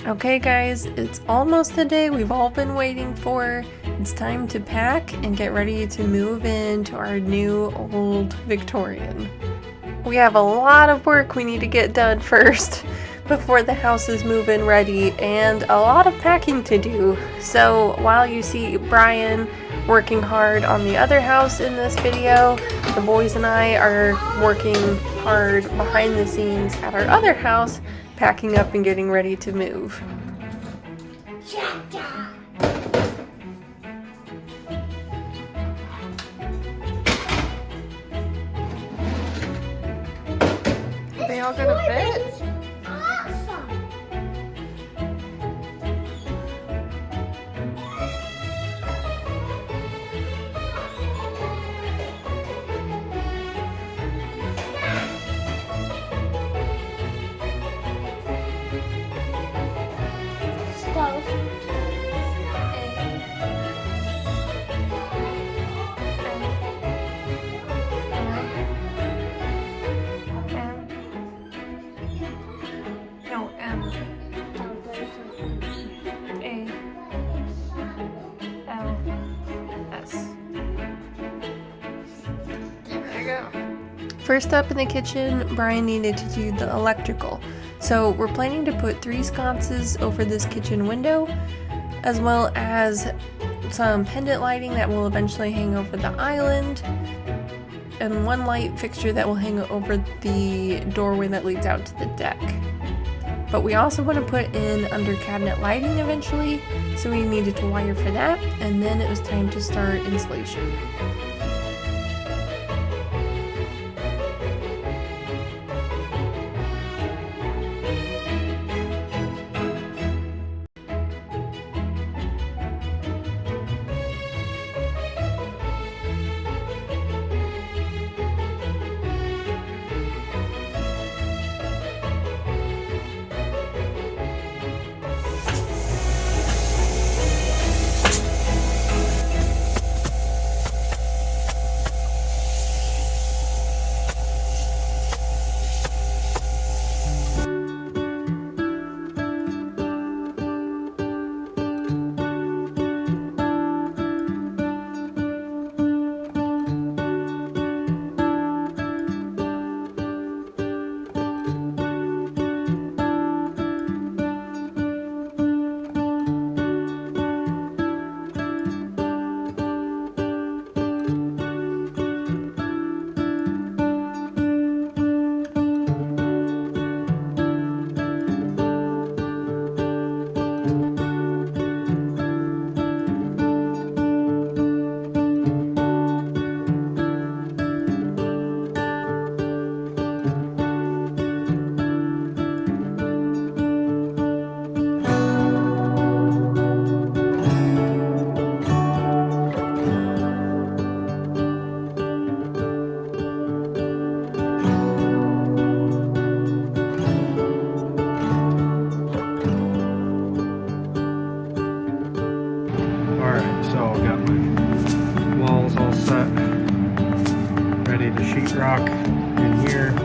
Okay guys, it's almost the day we've all been waiting for. It's time to pack and get ready to move into our new old Victorian. We have a lot of work we need to get done first before the house is move-in ready, and a lot of packing to do. So while you see Brian working hard on the other house in this video, the boys and I are working hard behind the scenes at our other house, packing up and getting ready to move. Are they all gonna fit? First up in the kitchen, Brian needed to do the electrical. So we're planning to put 3 sconces over this kitchen window, as well as some pendant lighting that will eventually hang over the island, and 1 light fixture that will hang over the doorway that leads out to the deck. But we also want to put in under cabinet lighting eventually, so we needed to wire for that, and then it was time to start insulation. Sheetrock in here.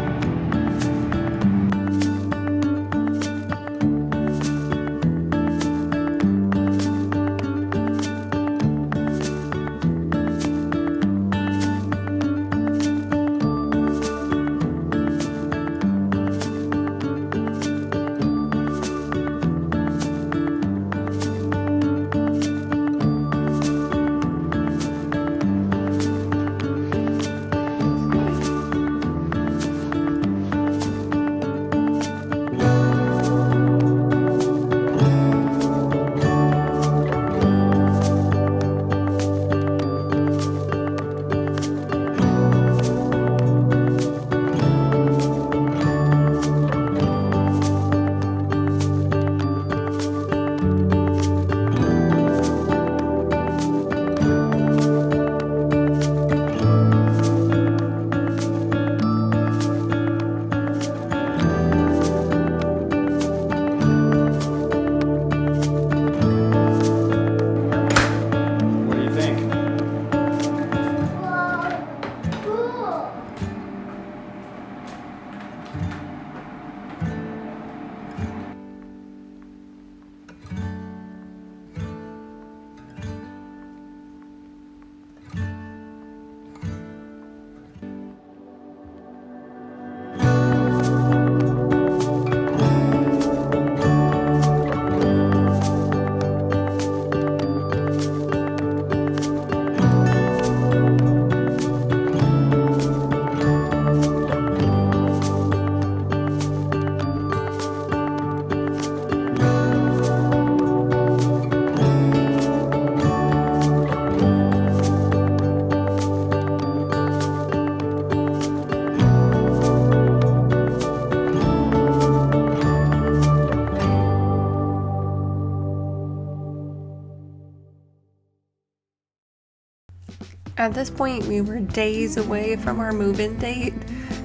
At this point, we were days away from our move-in date,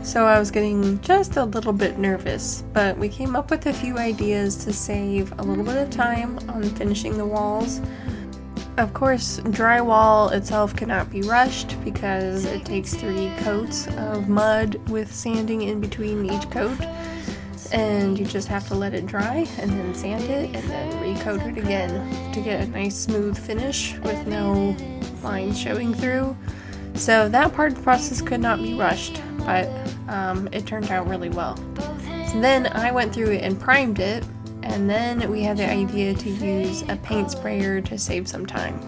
so I was getting just a little bit nervous, but we came up with a few ideas to save a little bit of time on finishing the walls. Of course, drywall itself cannot be rushed because it takes 3 coats of mud with sanding in between each coat, and you just have to let it dry and then sand it and then recoat it again to get a nice smooth finish with no lines showing through. So that part of the process could not be rushed, but it turned out really well. So then I went through it and primed it, and then we had the idea to use a paint sprayer to save some time.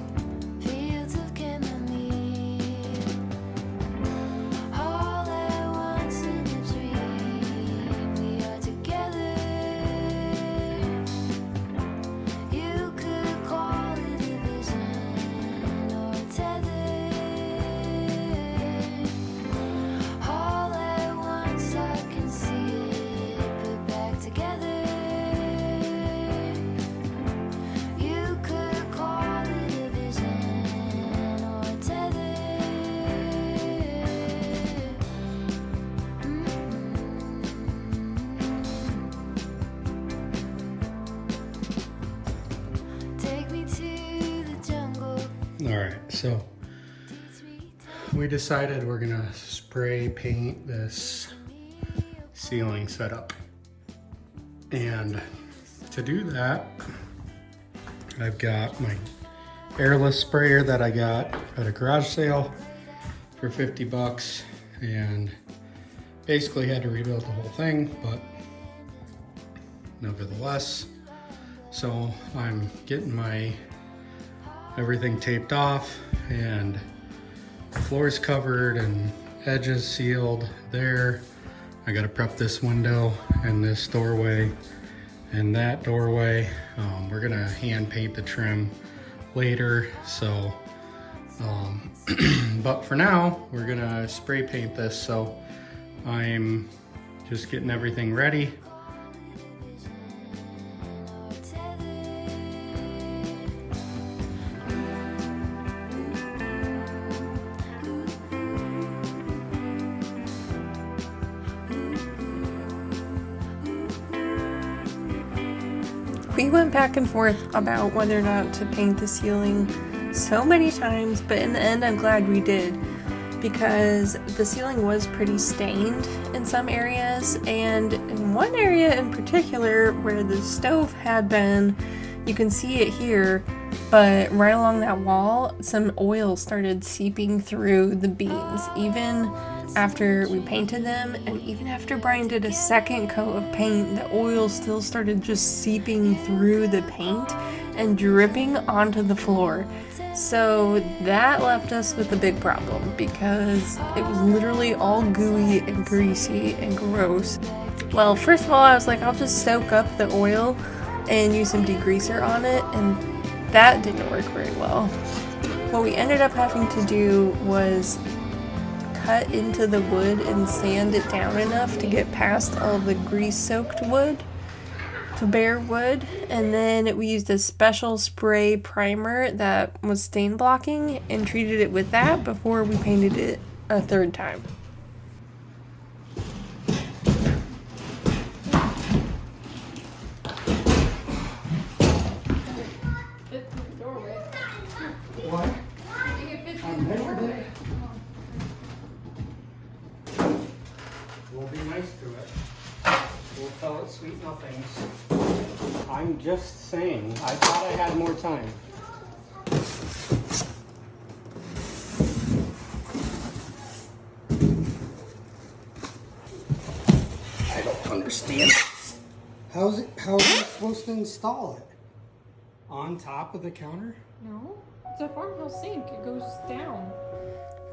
Alright, so we decided we're gonna spray paint this ceiling setup. And to do that, I've got my airless sprayer that I got at a garage sale for 50 bucks, and basically had to rebuild the whole thing, but nevertheless. So I'm getting my everything taped off and floors covered and edges sealed there. I gotta prep this window and this doorway and that doorway. We're gonna hand paint the trim later, so but for now we're gonna spray paint this. So I'm just getting everything ready. We went back and forth about whether or not to paint the ceiling so many times, but in the end I'm glad we did, because the ceiling was pretty stained in some areas, and in one area in particular where the stove had been, you can see it here, but right along that wall some oil started seeping through the beams, even after we painted them, and even after Brian did a second coat of paint, the oil still started just seeping through the paint and dripping onto the floor. So that left us with a big problem, because it was literally all gooey and greasy and gross. Well, first of all, I was like, I'll just soak up the oil and use some degreaser on it, and that didn't work very well. What we ended up having to do was cut into the wood and sand it down enough to get past all the grease-soaked wood, to bare wood, and then we used a special spray primer that was stain blocking and treated it with that before we painted it a third time. What? I'm ready. We'll be nice to it. We'll tell it sweet nothings. I'm just saying, I thought I had more time. I don't understand. How are you supposed to install it? On top of the counter? No, it's a farmhouse sink. It goes down.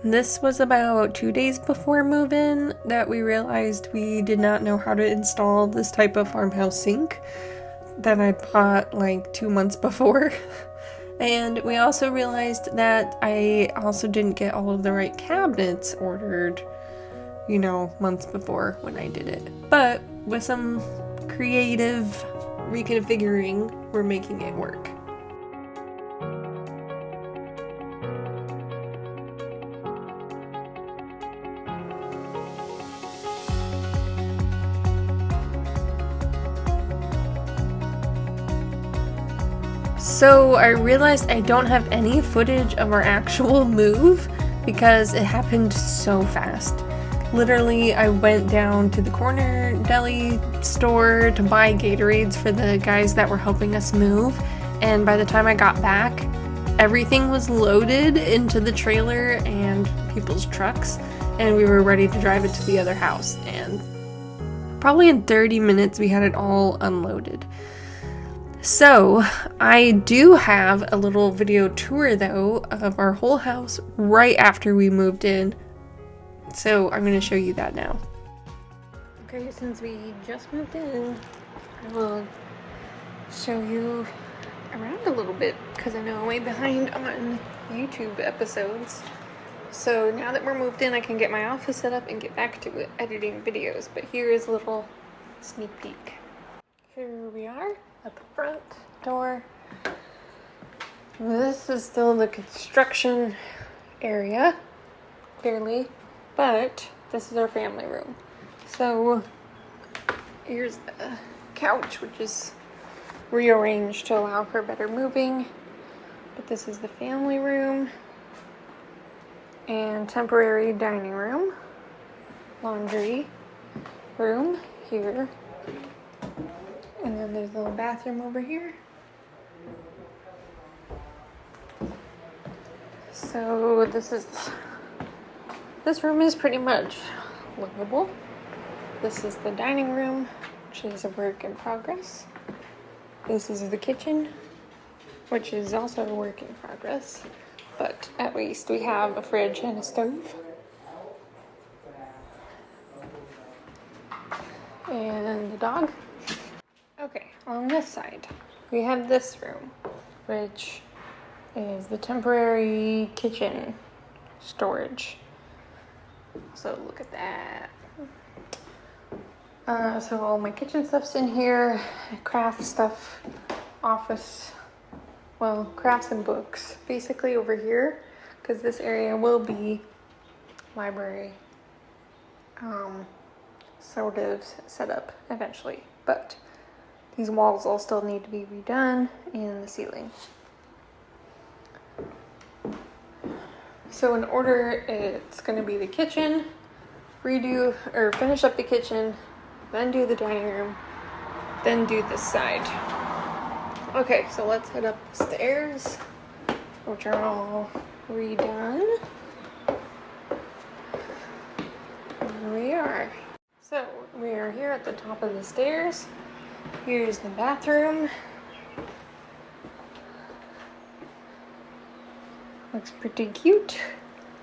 This was about 2 days before move-in that we realized we did not know how to install this type of farmhouse sink that I bought like 2 months before. And we also realized that I also didn't get all of the right cabinets ordered, you know, months before when I did it. But with some creative reconfiguring, we're making it work. So I realized I don't have any footage of our actual move because it happened so fast. Literally, I went down to the corner deli store to buy Gatorades for the guys that were helping us move, and by the time I got back, everything was loaded into the trailer and people's trucks, and we were ready to drive it to the other house, and probably in 30 minutes we had it all unloaded. So I do have a little video tour though of our whole house right after we moved in. So I'm going to show you that now. Okay, since we just moved in, I will show you around a little bit because I know I'm way behind on YouTube episodes. So now that we're moved in, I can get my office set up and get back to it, editing videos. But here is a little sneak peek. Here we are at the front door. This is still the construction area, clearly. But this is our family room. So here's the couch, which is rearranged to allow for better moving. But this is the family room and temporary dining room, laundry room here. And then there's a little bathroom over here. So this room is pretty much livable. This is the dining room, which is a work in progress. This is the kitchen, which is also a work in progress, but at least we have a fridge and a stove. And the dog. Okay, on this side, we have this room, which is the temporary kitchen storage. So look at that. So all my kitchen stuff's in here, craft stuff, office, well, crafts and books, basically over here, because this area will be library, sort of set up eventually, but these walls all still need to be redone, and the ceiling. So in order, it's going to be the kitchen, redo or finish up the kitchen, then do the dining room, then do this side. Okay, so let's head up the stairs, which are all redone. Here we are. So we are here at the top of the stairs. Here's the bathroom. Looks pretty cute.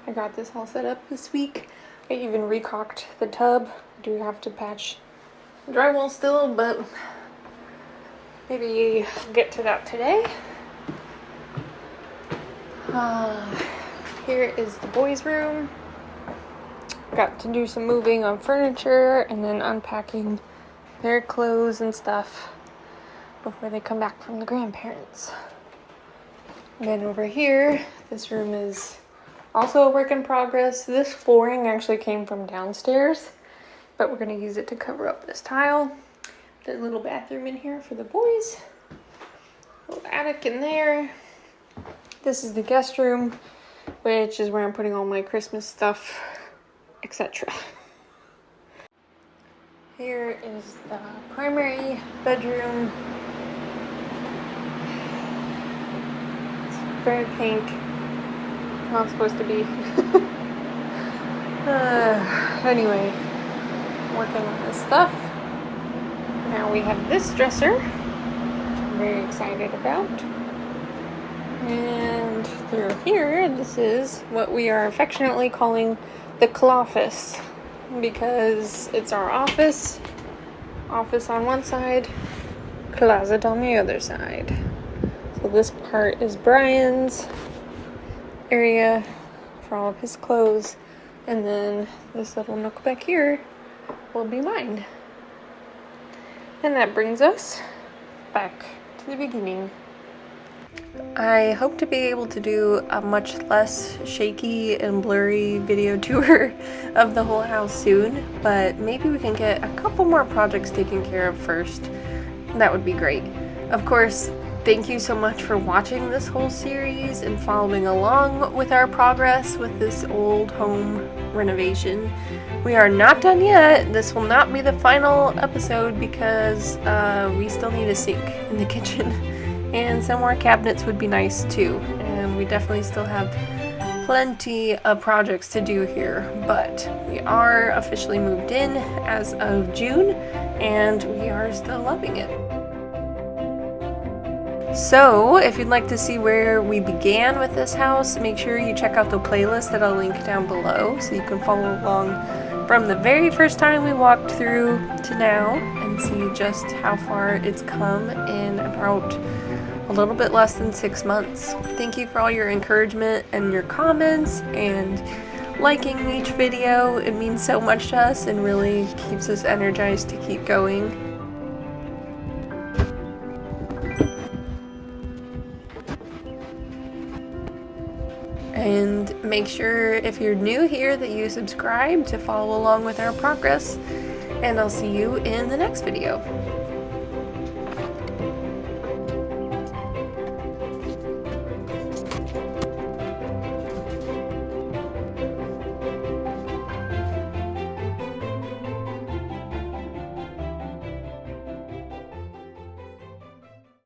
I got this all set up this week. I even recaulked the tub. I do have to patch drywall still, but maybe get to that today. Here is the boys' room. Got to do some moving on furniture and then unpacking their clothes and stuff before they come back from the grandparents. And then over here, this room is also a work in progress. This flooring actually came from downstairs, but we're going to use it to cover up this tile. There's a little bathroom in here for the boys. Little attic in there. This is the guest room, which is where I'm putting all my Christmas stuff, etc. Here is the primary bedroom. It's very pink. Not supposed to be. Anyway, working on this stuff. Now we have this dresser, which I'm very excited about. And through here, this is what we are affectionately calling the clofice, because it's our office on one side, closet on the other side. So this part is Brian's area for all of his clothes, and then this little nook back here will be mine. And that brings us back to the beginning. I hope to be able to do a much less shaky and blurry video tour of the whole house soon, but maybe we can get a couple more projects taken care of first. That would be great. Of course, Thank you so much for watching this whole series and following along with our progress with this old home renovation. We are not done yet. This will not be the final episode because we still need a sink in the kitchen and some more cabinets would be nice too. And we definitely still have plenty of projects to do here, but we are officially moved in as of June and we are still loving it. So if you'd like to see where we began with this house, make sure you check out the playlist that I'll link down below so you can follow along from the very first time we walked through to now and see just how far it's come in about a little bit less than 6 months. Thank you for all your encouragement and your comments and liking each video. It means so much to us and really keeps us energized to keep going. And make sure if you're new here that you subscribe to follow along with our progress. And I'll see you in the next video.